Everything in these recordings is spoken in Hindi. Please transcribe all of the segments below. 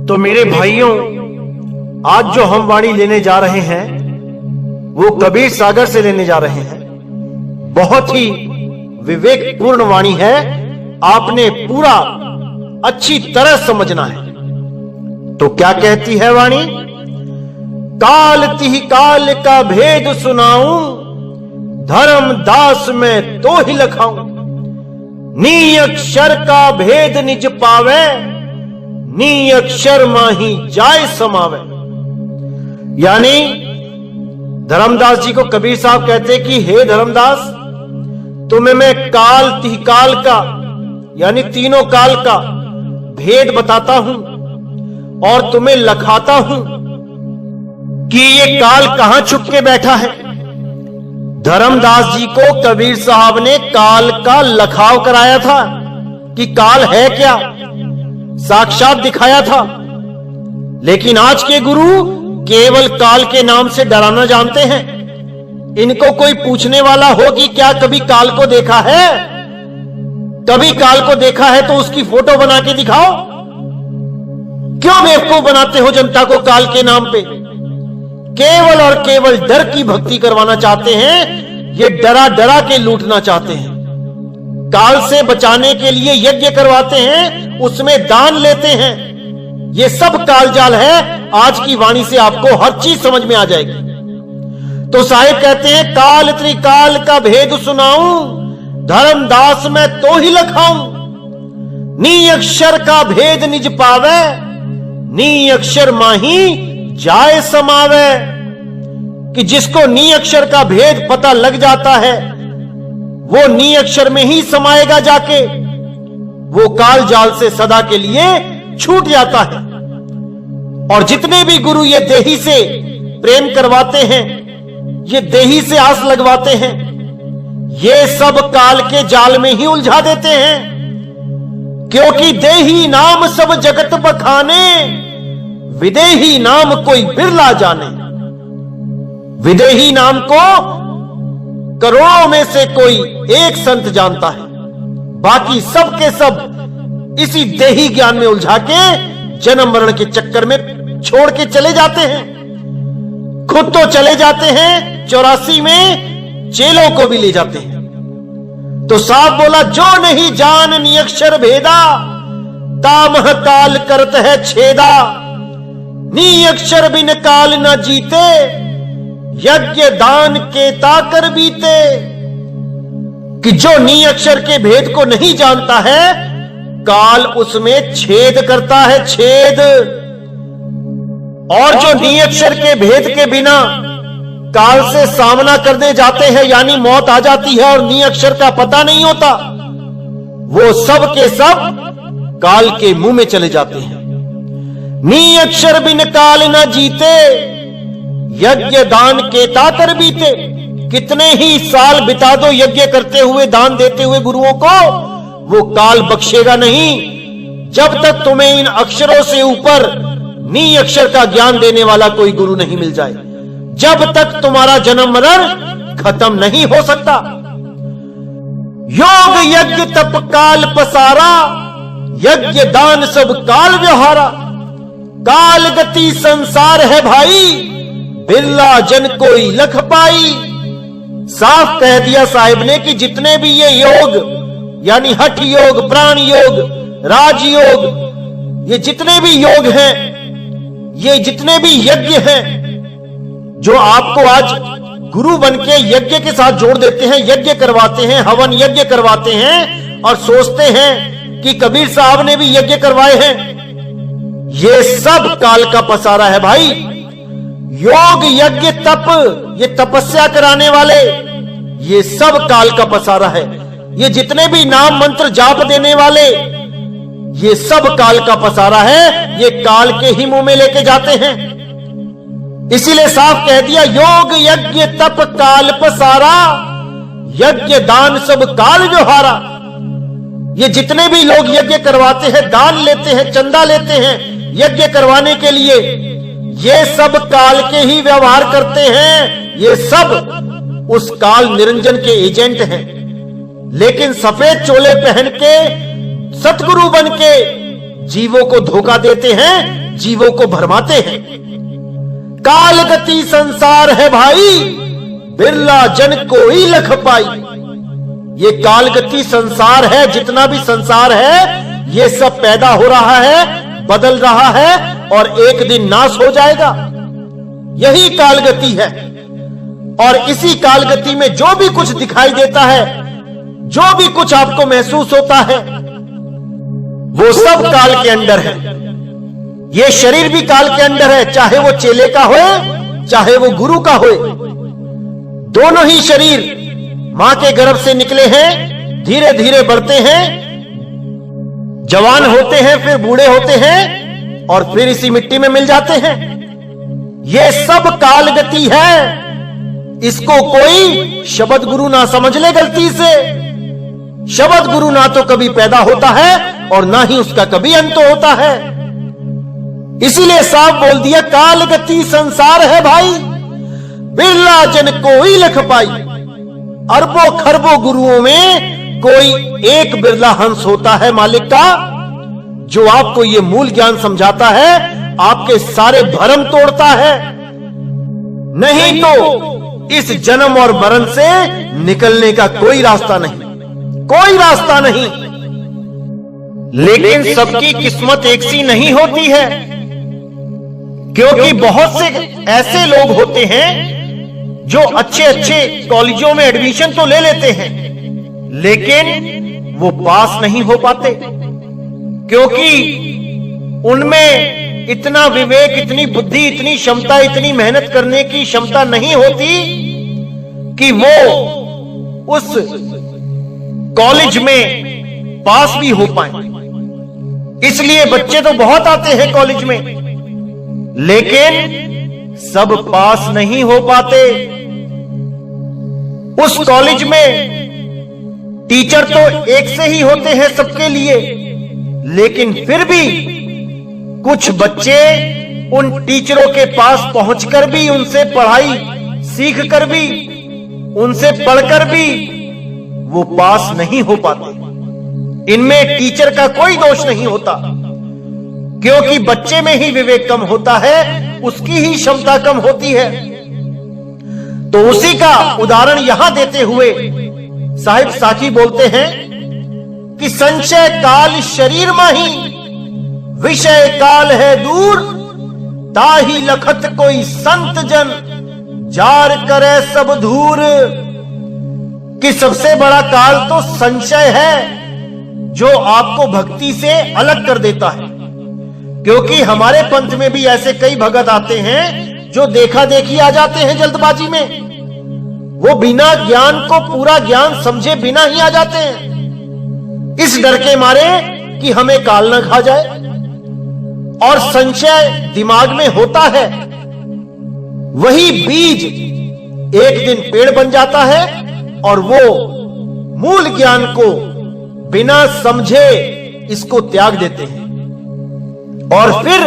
तो मेरे भाइयों, आज जो हम वाणी लेने जा रहे हैं वो कबीर सागर से लेने जा रहे हैं। बहुत ही विवेकपूर्ण वाणी है, आपने पूरा अच्छी तरह समझना है। तो क्या कहती है वाणी? काल तिहि काल का भेद सुनाऊं, धर्म दास में तो ही लखाऊं। नी अक्षर का भेद निज पावे, नी अक्षर माही जाय समावे। यानी धर्मदास जी को कबीर साहब कहते कि हे धर्मदास, तुम्हें मैं काल तिहि काल का यानी तीनों काल का भेद बताता हूं और तुम्हें लखाता हूं कि ये काल कहां छुप के बैठा है। धर्मदास जी को कबीर साहब ने काल का लखाव कराया था कि काल है क्या, साक्षात दिखाया था। लेकिन आज के गुरु केवल काल के नाम से डराना जानते हैं। इनको कोई पूछने वाला हो कि क्या कभी काल को देखा है, कभी काल को देखा है तो उसकी फोटो बना के दिखाओ। क्यों बेवकूफ बनाते हो जनता को काल के नाम पे? केवल और केवल डर की भक्ति करवाना चाहते हैं। ये डरा डरा के लूटना चाहते हैं। काल से बचाने के लिए यज्ञ करवाते हैं, उसमें दान लेते हैं। ये सब कालजाल है। आज की वाणी से आपको हर चीज समझ में आ जाएगी। तो साहिब कहते हैं काल त्रिकाल का भेद सुनाऊं, धर्मदास में तो ही लखाऊं। नी अक्षर का भेद निज पावे, नी अक्षर माही जाय समावे। कि जिसको नी अक्षर का भेद पता लग जाता है वो नी अक्षर में ही समाएगा जाके, वो काल जाल से सदा के लिए छूट जाता है। और जितने भी गुरु ये देही से प्रेम करवाते हैं, ये देही से आस लगवाते हैं, ये सब काल के जाल में ही उलझा देते हैं। क्योंकि देही नाम सब जगत बखाने, विदेही नाम कोई बिरला जाने। विदेही नाम को करोड़ों में से कोई एक संत जानता है, बाकी सब के सब इसी देही ज्ञान में उलझा के जन्म मरण के चक्कर में छोड़ के चले जाते हैं। खुद तो चले जाते हैं, 84 में चेलों को भी ले जाते हैं। तो साफ बोला, जो नहीं जान नियक्षर भेदा, तामह काल करत है छेदा। नी अक्षर बिन काल न जीते, यज्ञ दान के ताकर बीते। कि जो नी अक्षर के भेद को नहीं जानता है, काल उसमें छेद करता है, छेद। और जो नी अक्षर के भेद के बिना काल से सामना करने जाते हैं, यानी मौत आ जाती है और नी अक्षर का पता नहीं होता, वो सब के सब काल के मुंह में चले जाते हैं। नी अक्षर बिन काल न जीते, यज्ञ दान के ताकर बीते। कितने ही साल बिता दो यज्ञ करते हुए, दान देते हुए गुरुओं को, वो काल बख्शेगा नहीं जब तक तुम्हें इन अक्षरों से ऊपर नी अक्षर का ज्ञान देने वाला कोई गुरु नहीं मिल जाए। जब तक तुम्हारा जन्म मरण खत्म नहीं हो सकता। योग यज्ञ तप काल पसारा, यज्ञ दान सब काल व्यवहारा। काल गति संसार है भाई, बिरला जन कोई लख पाई। साफ कह दिया साहिब ने कि जितने भी ये योग यानी हठ योग, प्राण योग, राजयोग, ये जितने भी योग हैं, ये जितने भी यज्ञ हैं जो आपको आज गुरु बनके यज्ञ के साथ जोड़ देते हैं, यज्ञ करवाते हैं, हवन यज्ञ करवाते हैं और सोचते हैं कि कबीर साहब ने भी यज्ञ करवाए हैं, ये सब काल का पसारा है भाई। योग यज्ञ तप, ये तपस्या कराने वाले, ये सब काल का पसारा है। ये जितने भी नाम मंत्र जाप देने वाले, ये सब काल का पसारा है। ये काल के ही मुंह में लेके जाते हैं। इसीलिए साफ कह दिया, योग यज्ञ तप काल पसारा, यज्ञ दान सब काल व्यवहारा। ये जितने भी लोग यज्ञ करवाते हैं, दान लेते हैं, चंदा लेते हैं यज्ञ करवाने के लिए, ये सब काल के ही व्यवहार करते हैं। ये सब उस काल निरंजन के एजेंट हैं। लेकिन सफेद चोले पहन के सतगुरु बन के जीवों को धोखा देते हैं, जीवों को भरमाते हैं। काल गति संसार है भाई, बिरला जन कोई लख पाई। ये काल गति संसार है, जितना भी संसार है ये सब पैदा हो रहा है, बदल रहा है और एक दिन नाश हो जाएगा। यही काल गति है। और इसी काल गति में जो भी कुछ दिखाई देता है, जो भी कुछ आपको महसूस होता है, वो सब काल के अंदर है। ये शरीर भी काल के अंदर है, चाहे वो चेले का होए चाहे वो गुरु का होए। दोनों ही शरीर मां के गर्भ से निकले हैं, धीरे धीरे बढ़ते हैं, जवान होते हैं, फिर बूढ़े होते हैं और फिर इसी मिट्टी में मिल जाते हैं। ये सब काल गति है। इसको कोई शब्द गुरु ना समझ ले गलती से। शब्द गुरु ना तो कभी पैदा होता है और ना ही उसका कभी अंत होता है। इसीलिए साफ बोल दिया, काल गति संसार है भाई, बिरला जन कोई लख पाई। अरबों खरबों गुरुओं में कोई एक बिरला हंस होता है मालिक का, जो आपको ये मूल ज्ञान समझाता है, आपके सारे भरम तोड़ता है। नहीं तो इस जन्म और मरण से निकलने का कोई रास्ता नहीं, कोई रास्ता नहीं। लेकिन सबकी किस्मत एक सी नहीं होती है, क्योंकि बहुत से ऐसे लोग होते हैं जो अच्छे अच्छे कॉलेजों में एडमिशन तो ले लेते हैं, लेकिन वो पास नहीं हो पाते, क्योंकि उनमें इतना विवेक, इतनी बुद्धि, इतनी क्षमता, इतनी मेहनत करने की क्षमता नहीं होती कि वो उस कॉलेज में पास भी हो पाए। इसलिए बच्चे तो बहुत आते हैं कॉलेज में, लेकिन सब पास नहीं हो पाते। उस कॉलेज में टीचर तो एक से ही होते हैं सबके लिए, लेकिन फिर भी कुछ बच्चे उन टीचरों के पास पहुंचकर भी, उनसे पढ़ाई सीख कर भी, उनसे पढ़कर भी वो पास नहीं हो पाते। इनमें टीचर का कोई दोष नहीं होता, क्योंकि बच्चे में ही विवेक कम होता है, उसकी ही क्षमता कम होती है। तो उसी का उदाहरण यहां देते हुए साहिब साखी बोलते हैं कि संशय काल शरीर माही, विषय काल है दूर, ताही लखत कोई संत जन, जार करे सब धूर। कि सबसे बड़ा काल तो संशय है, जो आपको भक्ति से अलग कर देता है। क्योंकि हमारे पंथ में भी ऐसे कई भगत आते हैं जो देखा देखी आ जाते हैं जल्दबाजी में। वो बिना ज्ञान को पूरा ज्ञान समझे बिना ही आ जाते हैं, इस डर के मारे कि हमें काल न खा जाए। और संशय दिमाग में होता है, वही बीज एक दिन पेड़ बन जाता है और वो मूल ज्ञान को बिना समझे इसको त्याग देते हैं और फिर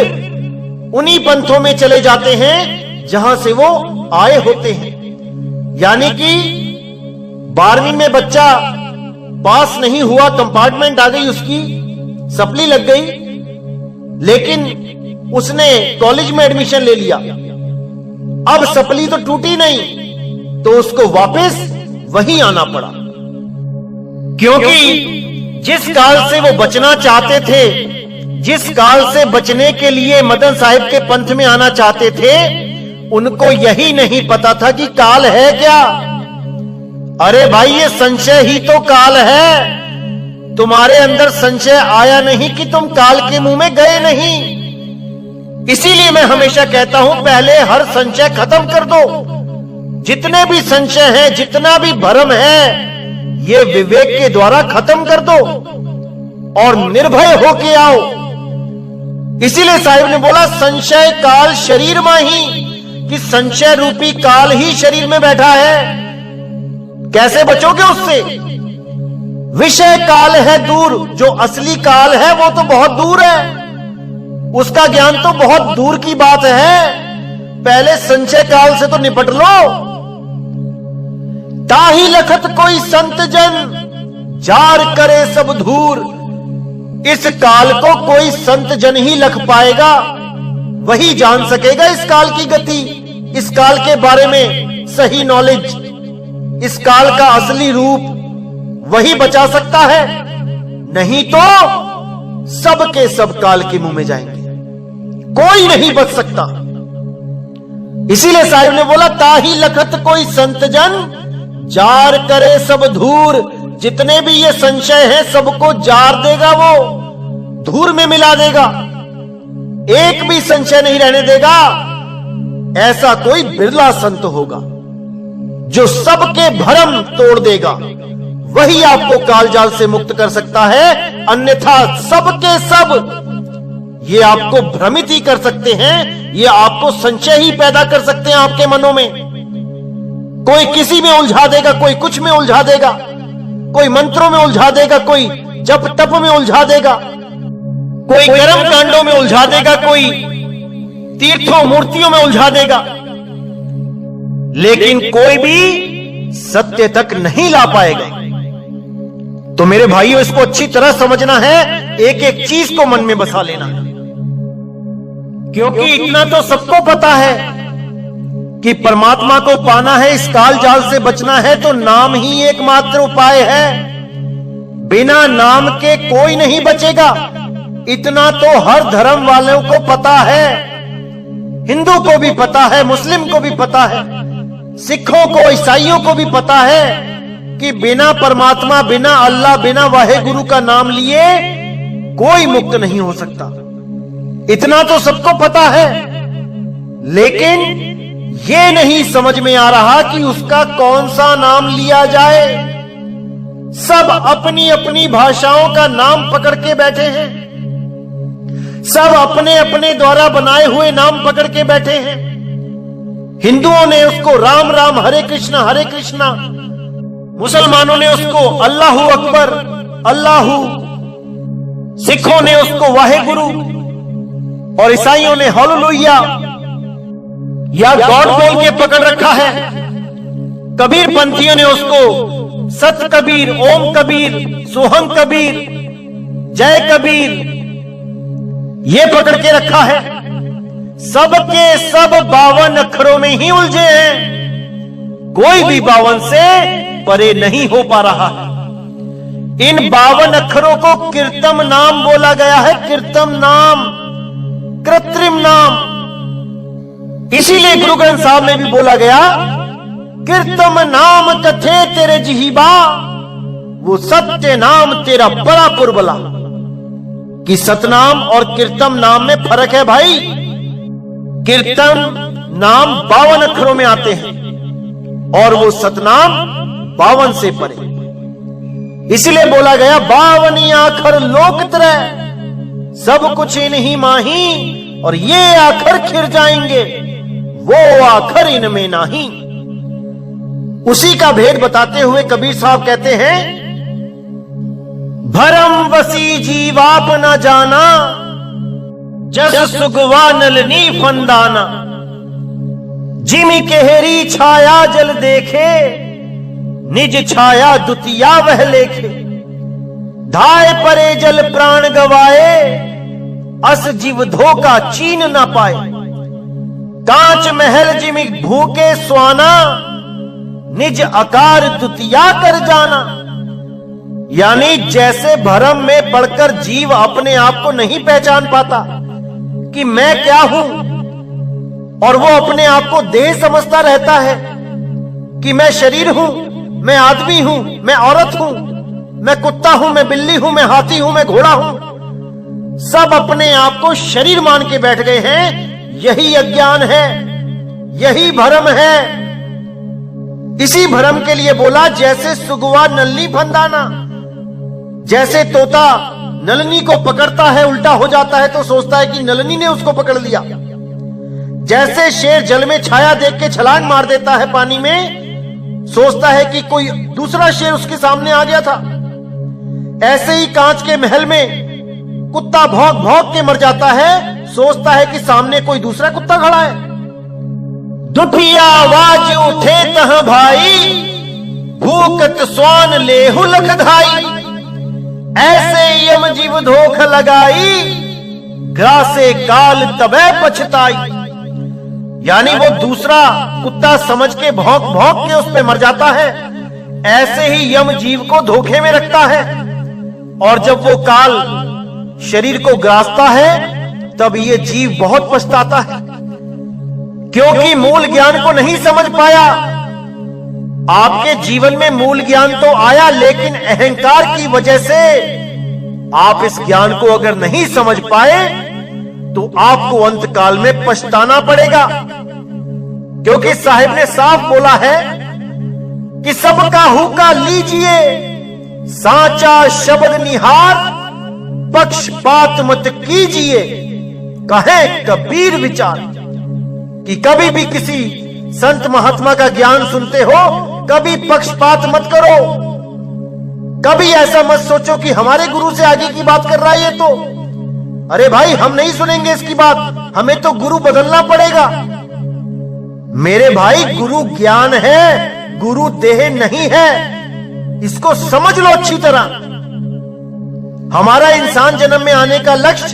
उन्हीं पंथों में चले जाते हैं जहां से वो आए होते हैं। यानी कि 12वीं में बच्चा पास नहीं हुआ, कंपार्टमेंट आ गई, उसकी सप्ली लग गई, लेकिन उसने कॉलेज में एडमिशन ले लिया। अब सप्ली तो टूटी नहीं, तो उसको वापस वहीं आना पड़ा, क्योंकि जिस काल से वो बचना चाहते थे, जिस काल से बचने के लिए मदन साहिब के पंथ में आना चाहते थे, उनको यही नहीं पता था कि काल है क्या। अरे भाई, ये संशय ही तो काल है। तुम्हारे अंदर संशय आया नहीं कि तुम काल के मुंह में गए नहीं। इसीलिए मैं हमेशा कहता हूं, पहले हर संशय खत्म कर दो। जितने भी संशय हैं, जितना भी भ्रम है, ये विवेक के द्वारा खत्म कर दो और निर्भय होके आओ। इसीलिए साहिब ने बोला, संशय काल शरीर माही, कि संशय रूपी काल ही शरीर में बैठा है। कैसे बचोगे उससे? विषय काल है दूर, जो असली काल है वो तो बहुत दूर है, उसका ज्ञान तो बहुत दूर की बात है। पहले संशय काल से तो निपट लो। ताही लखत कोई संत जन, जार करे सब धूर। इस काल को कोई संत जन ही लख पाएगा, वही जान सकेगा इस काल की गति, इस काल के बारे में सही नॉलेज, इस काल का असली रूप वही बचा सकता है। नहीं तो सब के सब काल के मुंह में जाएंगे, कोई नहीं बच सकता। इसीलिए साहिब ने बोला, ताही लखत कोई संत जन जार करे सब धूर। जितने भी ये संशय हैं सबको जार देगा, वो धूर में मिला देगा, एक भी संशय नहीं रहने देगा। ऐसा कोई बिरला संत होगा जो सबके भ्रम तोड़ देगा, वही आपको कालजाल से मुक्त कर सकता है। अन्यथा सबके सब ये आपको भ्रमित ही कर सकते हैं, ये आपको संशय ही पैदा कर सकते हैं आपके मनों में। कोई किसी में उलझा देगा, कोई कुछ में उलझा देगा, कोई मंत्रों में उलझा देगा, कोई जप तप में उलझा देगा, कोई कर्म कांडों में उलझा देगा, कोई तीर्थों मूर्तियों में उलझा देगा, लेकिन कोई भी सत्य तक नहीं ला पाएगा। तो मेरे भाइयों, इसको अच्छी तरह समझना है, एक एक चीज को मन में बसा लेना है, क्योंकि इतना तो सबको पता है कि परमात्मा को पाना है, इस काल जाल से बचना है तो नाम ही एकमात्र उपाय है। बिना नाम के कोई नहीं बचेगा, इतना तो हर धर्म वालों को पता है। हिंदू को भी पता है, मुस्लिम को भी पता है, सिखों को, ईसाइयों को भी पता है कि बिना परमात्मा, बिना अल्लाह, बिना वाहेगुरु का नाम लिए कोई मुक्त नहीं हो सकता। इतना तो सबको पता है, लेकिन ये नहीं समझ में आ रहा कि उसका कौन सा नाम लिया जाए। सब अपनी अपनी भाषाओं का नाम पकड़ के बैठे हैं, सब अपने अपने द्वारा बनाए हुए नाम पकड़ के बैठे हैं। हिंदुओं ने उसको राम राम, हरे कृष्णा, मुसलमानों ने उसको अल्लाहू अकबर, अल्लाहू, सिखों ने उसको वाहेगुरु और ईसाइयों ने हालेलुया या गॉड बोल के पकड़ रखा है। कबीर पंथियों ने उसको सत कबीर, ओम कबीर, सोहम कबीर, जय कबीर ये पकड़ के रखा है। सबके सब 52 अक्षरों में ही उलझे हैं, कोई भी 52 से परे नहीं हो पा रहा है। इन 52 अक्षरों को कीर्तम नाम बोला गया है, कीर्तम नाम, कृत्रिम नाम। इसीलिए गुरु ग्रंथ साहब में भी बोला गया, कीर्तम नाम कथे तेरे जिहिबा, वो सत्य नाम तेरा बड़ा पुरबला। कि सतनाम और कीर्तम नाम में फर्क है भाई। कीर्तन नाम 52 अक्षरों में आते हैं और वो सतनाम 52 से परे। इसलिए बोला गया 52 आखर लोक त्रय, सब कुछ इन्हीं माही, और ये आखर खिर जाएंगे, वो आखर इनमें नाही। उसी का भेद बताते हुए कबीर साहब कहते हैं, भरम वसी जीवाप न जाना, जस सुगवा नलनी फंदाना। जिमि केहरी छाया जल देखे, निज छाया दुतिया वह लेखे। धाय परे जल प्राण गवाए, अस जीव धोखा चीन ना पाए। कांच महल जिमि भूखे स्वाना, निज आकार दुतिया कर जाना। यानी जैसे भ्रम में पड़कर जीव अपने आप को नहीं पहचान पाता कि मैं क्या हूं, और वो अपने आप को देह समझता रहता है कि मैं शरीर हूं, मैं आदमी हूं, मैं औरत हूं, मैं कुत्ता हूं, मैं बिल्ली हूं, मैं हाथी हूं, मैं घोड़ा हूं। सब अपने आप को शरीर मान के बैठ गए हैं। यही अज्ञान है, यही भ्रम है। इसी भ्रम के लिए बोला, जैसे सुगवा नलनी फंदाना। जैसे तोता नलनी को पकड़ता है, उल्टा हो जाता है तो सोचता है कि नलनी ने उसको पकड़ लिया। जैसे शेर जल में छाया देख के छलांग मार देता है पानी में, सोचता है कि कोई दूसरा शेर उसके सामने आ गया था। ऐसे ही कांच के महल में कुत्ता भौंक भौंक के मर जाता है, सोचता है कि सामने कोई दूसरा कुत्ता खड़ा है। दुठिया आवाज उठे तह भाई, भूकत स्वान लेहु लख धाई। ऐसे यम जीव धोख लगाई, ग्रासे काल तबे पछताई, यानी वो दूसरा कुत्ता समझ के भौंक भौंक के उस पे मर जाता है। ऐसे ही यम जीव को धोखे में रखता है, और जब वो काल शरीर को ग्रासता है तब ये जीव बहुत पछताता है, क्योंकि मूल ज्ञान को नहीं समझ पाया। आपके जीवन में मूल ज्ञान तो आया, लेकिन अहंकार की वजह से आप इस ज्ञान को अगर नहीं समझ पाए तो आपको अंतकाल में पछताना पड़ेगा। क्योंकि साहिब ने साफ बोला है कि सबका हुक्का लीजिए, साचा शब्द निहार, पक्षपात मत कीजिए, कहे कबीर विचार। कि कभी भी किसी संत महात्मा का ज्ञान सुनते हो, कभी पक्षपात मत करो। कभी ऐसा मत सोचो कि हमारे गुरु से आगे की बात कर रहा है ये तो, अरे भाई हम नहीं सुनेंगे इसकी बात, हमें तो गुरु बदलना पड़ेगा। मेरे भाई गुरु ज्ञान है, गुरु देह नहीं है, इसको समझ लो अच्छी तरह। हमारा इंसान जन्म में आने का लक्ष्य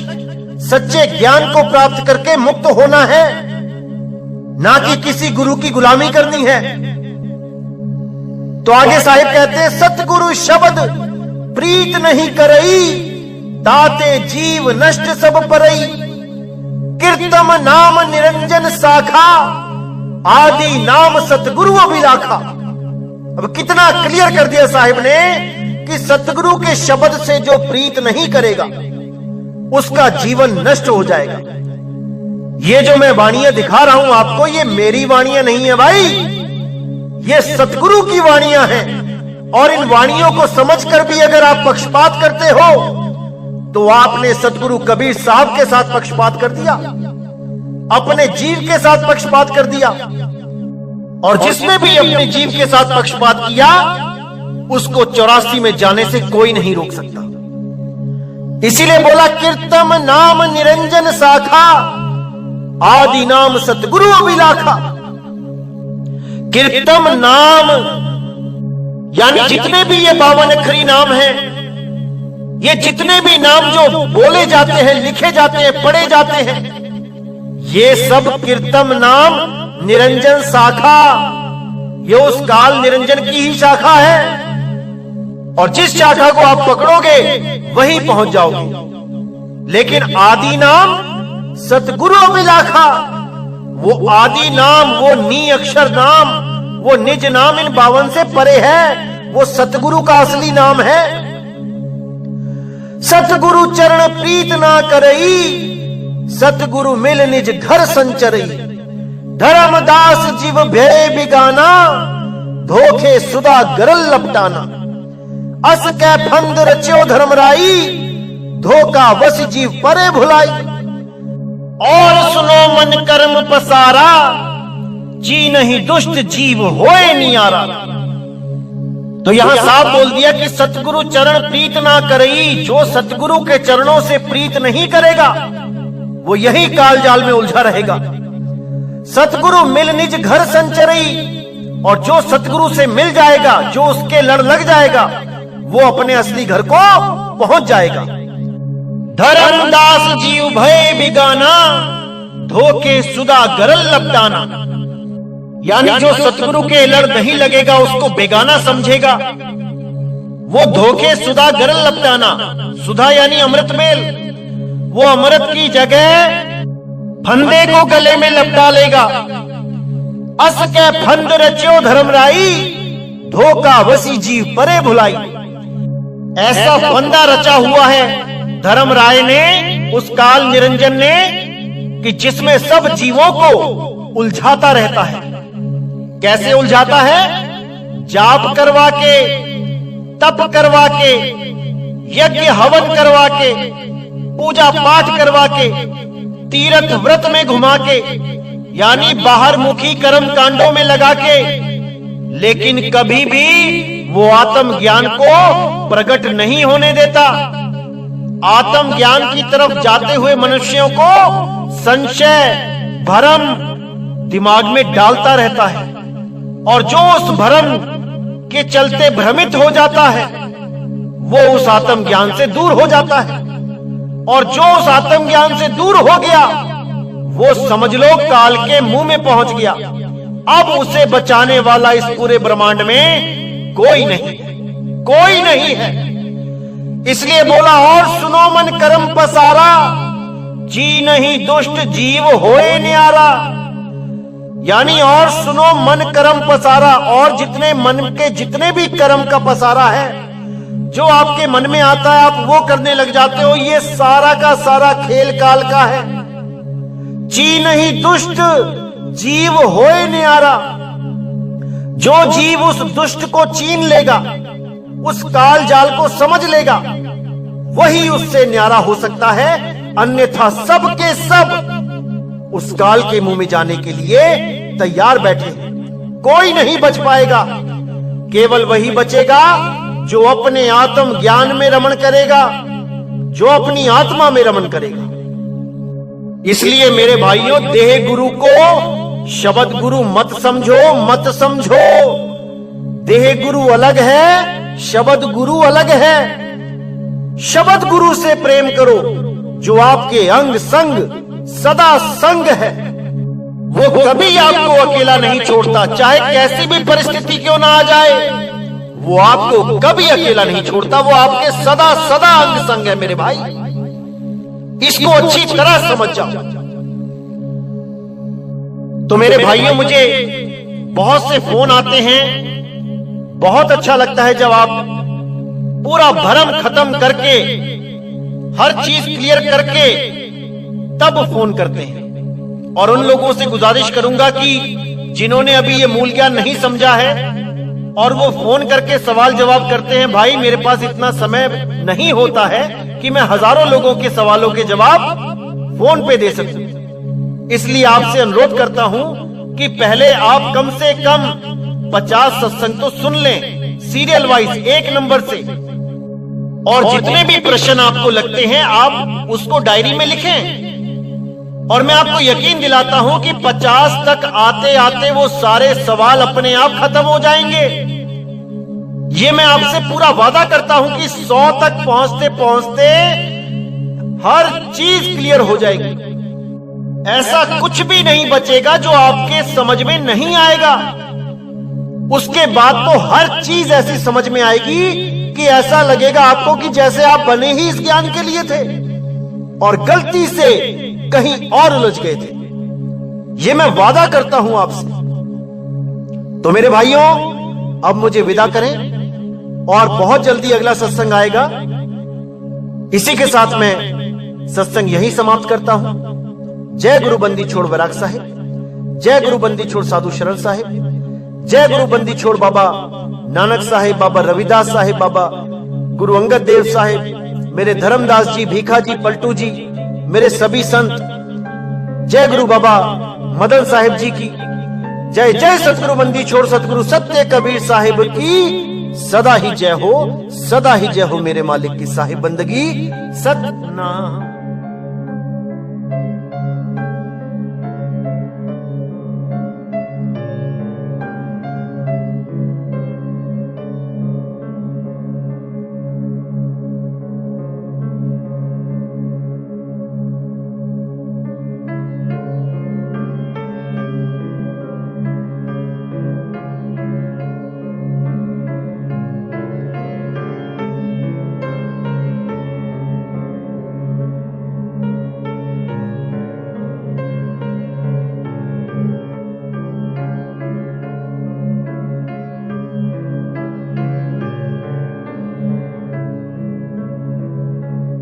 सच्चे ज्ञान को प्राप्त करके मुक्त होना है, ना कि किसी गुरु की गुलामी करनी है। तो आगे साहिब कहते हैं, सतगुरु शब्द प्रीत नहीं करई, ताते जीव नष्ट सब परई, कीर्तम नाम निरंजन शाखा, आदि नाम सतगुरु अभिलाखा। अब कितना क्लियर कर दिया साहिब ने कि सतगुरु के शब्द से जो प्रीत नहीं करेगा उसका जीवन नष्ट हो जाएगा। ये जो मैं वाणियां दिखा रहा हूं आपको, ये मेरी वाणियां नहीं है भाई, ये सतगुरु की वाणियां हैं। और इन वाणियों को समझकर भी अगर आप पक्षपात करते हो तो आपने सतगुरु कबीर साहब के साथ पक्षपात कर दिया, अपने जीव के साथ पक्षपात कर दिया। और जिसने भी अपने जीव के साथ पक्षपात किया उसको 84 में जाने से कोई नहीं रोक सकता। इसीलिए बोला, कीर्तम नाम निरंजन शाखा, आदि नाम सतगुरु अभिलाखा। कीर्तम नाम यानी जितने भी ये 52 अक्षरी नाम हैं, ये जितने भी नाम जो बोले जाते हैं, लिखे जाते हैं, पढ़े जाते हैं, ये सब कीर्तम नाम निरंजन शाखा, ये उस काल निरंजन की ही शाखा है। और जिस शाखा को आप पकड़ोगे वहीं पहुंच जाओगे। लेकिन आदि नाम सतगुरु अभिलाखा, वो आदि नाम, वो नी अक्षर नाम, वो निज नाम इन 52 से परे है, वो सतगुरु का असली नाम है। सतगुरु चरण प्रीत ना करई, सतगुरु मिल निज घर संचरई, धर्मदास जीव भय बिगाना, धोखे सुधा गरल लपटाना, अस कै फंद रच्यो धर्मराई, धोखा वस जीव परे भुलाई, और सुनो मन कर्म पसारा, जी नहीं दुष्ट जीव होए नियारा। तो यहां साफ बोल दिया कि सतगुरु चरण प्रीत ना करई, जो सतगुरु के चरणों से प्रीत नहीं करेगा वो यही काल जाल में उलझा रहेगा। सतगुरु मिल निज घर संचरई, और जो सतगुरु से मिल जाएगा, जो उसके लड़ लग जाएगा, वो अपने असली घर को पहुंच जाएगा। धर्मदास जीव भय बिगाना, धोखे सुधा गरल लपटाना, यानी जो सतगुरु के लड़ नहीं लगेगा उसको बेगाना समझेगा, वो धोखे सुधा गरल लपटाना। सुधा यानी अमृत मेल, वो अमृत की जगह फंदे को गले में लपटा लेगा। अस के फंद रच्यो धर्मराई, धोखा वसी जीव परे भुलाई। ऐसा फंदा रचा हुआ है धर्मराय ने, उस काल निरंजन ने, कि जिसमें सब जीवों को उलझाता रहता है। कैसे उलझाता है? जाप करवा के, तप करवा के, यज्ञ हवन करवा के, पूजा पाठ करवा के, तीर्थ व्रत में घुमा के, यानी बाहर मुखी कर्म कांडों में लगा के, लेकिन कभी भी वो आत्म ज्ञान को प्रकट नहीं होने देता। आत्म ज्ञान की तरफ जाते हुए मनुष्यों को संशय, भ्रम दिमाग में डालता रहता है, और जो उस भ्रम के चलते भ्रमित हो जाता है वो उस आत्म ज्ञान से दूर हो जाता है। और जो उस आत्मज्ञान से दूर हो गया वो समझ लो काल के मुंह में पहुंच गया। अब उसे बचाने वाला इस पूरे ब्रह्मांड में कोई नहीं है। इसलिए बोला और सुनो मन कर्म पसारा, जी नहीं दुष्ट जीव होए न्यारा। यानी और सुनो मन कर्म पसारा, और जितने मन के जितने भी कर्म का पसारा है, जो आपके मन में आता है आप वो करने लग जाते हो, ये सारा का सारा खेल काल का है। जी नहीं दुष्ट जीव होए न्यारा। जो जीव उस दुष्ट को चीन लेगा, उस काल जाल को समझ लेगा, वही उससे न्यारा हो सकता है। अन्यथा सब के सब उस काल के मुंह में जाने के लिए तैयार बैठे। कोई नहीं बच पाएगा, केवल वही बचेगा जो अपने आत्म ज्ञान में रमण करेगा, जो अपनी आत्मा में रमण करेगा। इसलिए मेरे भाइयों, देह गुरु को शब्द गुरु मत समझो। देह गुरु अलग है, शब्द गुरु अलग है। शब्द गुरु से प्रेम करो जो आपके अंग संग सदा संग है। वो कभी आपको अकेला नहीं छोड़ता, चाहे कैसी भी परिस्थिति क्यों ना आ जाए, वो आपको कभी अकेला नहीं छोड़ता। वो आपके सदा सदा अंग संग है मेरे भाई, इसको अच्छी तरह समझ जाओ। तो मेरे भाइयों, मुझे बहुत से फोन आते हैं, बहुत अच्छा लगता है जब आप पूरा भरम खत्म करके, हर चीज क्लियर करके तब फोन करते हैं। और उन लोगों से गुजारिश करूंगा कि जिन्होंने अभी ये मूल ज्ञान नहीं समझा है और वो फोन करके सवाल जवाब करते हैं, भाई मेरे पास इतना समय नहीं होता है कि मैं हजारों लोगों के सवालों के जवाब फोन पे दे सकूं। इसलिए आपसे अनुरोध करता हूं कि पहले आप कम से कम 50 सत्संग तो सुन लें, सीरियल वाइज एक नंबर से। और जितने भी प्रश्न आपको लगते हैं आप उसको डायरी में लिखें। और मैं आपको यकीन दिलाता हूं कि 50 तक आते आते वो सारे सवाल अपने आप खत्म हो जाएंगे। ये मैं आपसे पूरा वादा करता हूं कि 100 तक पहुंचते पहुंचते हर चीज क्लियर हो जाएगी। ऐसा कुछ भी नहीं बचेगा जो आपके समझ में नहीं आएगा। उसके बाद तो हर चीज ऐसी समझ में आएगी कि ऐसा लगेगा आपको कि जैसे आप बने ही इस ज्ञान के लिए थे और गलती से कहीं और उलझ गए थे। ये मैं वादा करता हूं आपसे। तो मेरे भाइयों, अब मुझे विदा करें और बहुत जल्दी अगला सत्संग आएगा। इसी के साथ मैं सत्संग यही समाप्त करता हूं। जय गुरु बंदी छोड़ वैराग साहिब, जय गुरु बंदी छोड़ साधु शरण साहिब, जय गुरु बंदी छोड़ बाबा नानक साहिब, बाबा रविदास साहिब, बाबा गुरु अंगद देव साहिब, मेरे धर्मदास जी, भीखा जी, पलटू जी, मेरे सभी संत। जय गुरु बाबा मदन साहिब जी की जय। जय सतगुरु बंदी छोड़ सतगुरु सत्य कबीर साहिब की सदा ही जय हो, सदा ही जय हो। मेरे मालिक की साहिब बंदगी सतनाम।